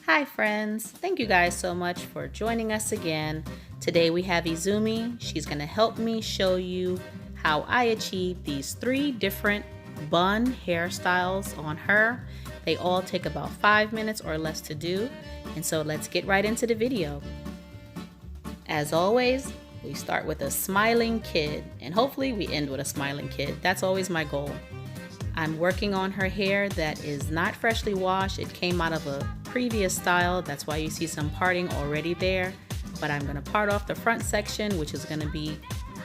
Hi friends, thank you guys so much for joining us again. Today we have Izumi. She's going to help me show you how I achieve these 3 different bun hairstyles on her. They all take about 5 minutes or less to do, and so let's get right into the video. As always, we start with a smiling kid, and hopefully we end with a smiling kid. That's always my goal. I'm working on her hair that is not freshly washed. It came out of a previous style. That's why you see some parting already there. But I'm going to part off the front section, which is going to be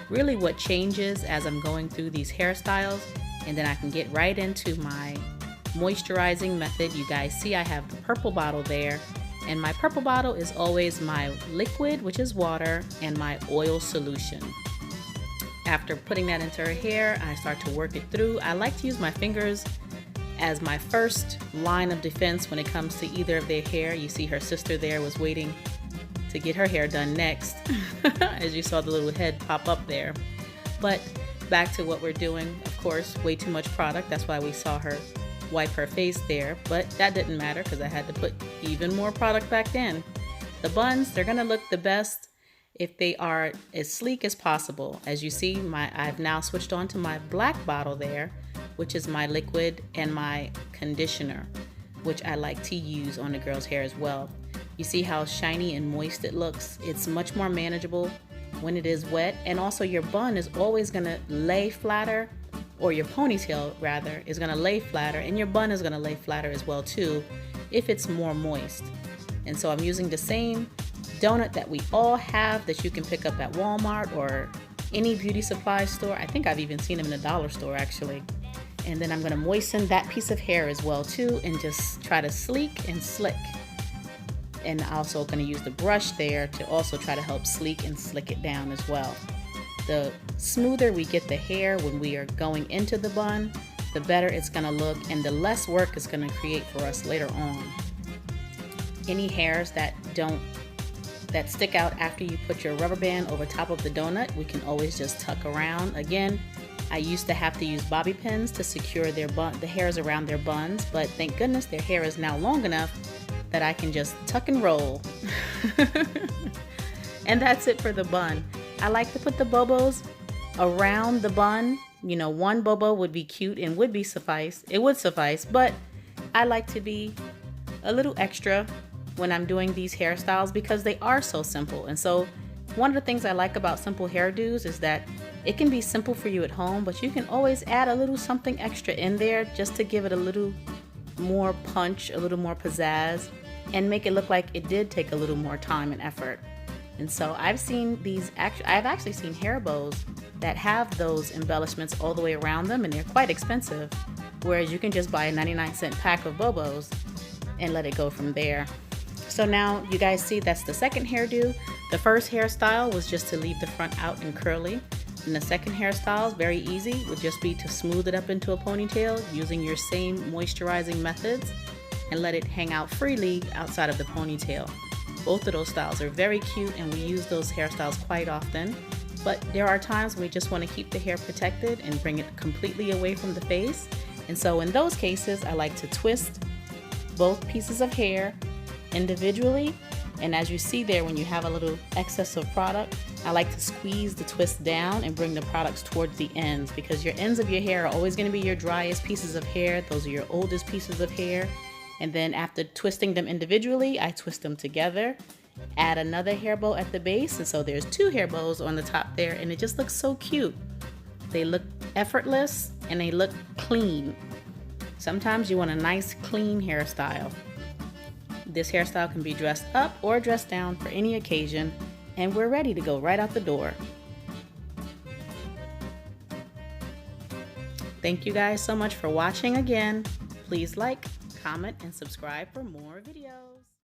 really what changes as I'm going through these hairstyles. And then I can get right into my moisturizing method. You guys see I have the purple bottle there. And my purple bottle is always my liquid, which is water, and my oil solution. After putting that into her hair, I start to work it through. I like to use my fingers as my first line of defense when it comes to either of their hair. You see her sister there was waiting to get her hair done next, as you saw the little head pop up there. But back to what we're doing, of course, way too much product. That's why we saw her wipe her face there, but that didn't matter because I had to put even more product back in. The buns, they're gonna look the best if they are as sleek as possible. As you see, I've now switched on to my black bottle there, which is my liquid and my conditioner, which I like to use on the girl's hair as well. You see how shiny and moist it looks? It's much more manageable when it is wet, and also your bun is always gonna lay flatter, or your ponytail rather, is gonna lay flatter, and your bun is gonna lay flatter as well too, if it's more moist. And so I'm using the same donut that we all have that you can pick up at Walmart or any beauty supply store. I think I've even seen them in the dollar store actually. And then I'm going to moisten that piece of hair as well too, and just try to sleek and slick. And also going to use the brush there to also try to help sleek and slick it down as well. The smoother we get the hair when we are going into the bun, the better it's going to look, and the less work it's going to create for us later on. Any hairs that stick out after you put your rubber band over top of the donut, we can always just tuck around. Again, I used to have to use bobby pins to secure the hairs around their buns, but thank goodness their hair is now long enough that I can just tuck and roll. And that's it for the bun. I like to put the bobos around the bun. You know, one bobo would be cute and would suffice, but I like to be a little extra when I'm doing these hairstyles because they are so simple. And so one of the things I like about simple hairdos is that it can be simple for you at home, but you can always add a little something extra in there just to give it a little more punch, a little more pizzazz, and make it look like it did take a little more time and effort. And so I've actually seen hair bows that have those embellishments all the way around them, and they're quite expensive, whereas you can just buy a 99-cent pack of bobos and let it go from there. So now you guys see that's the second hairdo. The first hairstyle was just to leave the front out and curly. And the second hairstyle is very easy, would just be to smooth it up into a ponytail using your same moisturizing methods and let it hang out freely outside of the ponytail. Both of those styles are very cute and we use those hairstyles quite often. But there are times when we just want to keep the hair protected and bring it completely away from the face. And so in those cases, I like to twist both pieces of hair individually, and as you see there, when you have a little excess of product, I like to squeeze the twist down and bring the products towards the ends, because your ends of your hair are always going to be your driest pieces of hair. Those are your oldest pieces of hair. And then after twisting them individually, I twist them together, add another hair bow at the base, and so there's 2 hair bows on the top there, and it just looks so cute. They look effortless and they look clean. Sometimes you want a nice clean hairstyle. This hairstyle can be dressed up or dressed down for any occasion, and we're ready to go right out the door. Thank you guys so much for watching again. Please like, comment, and subscribe for more videos.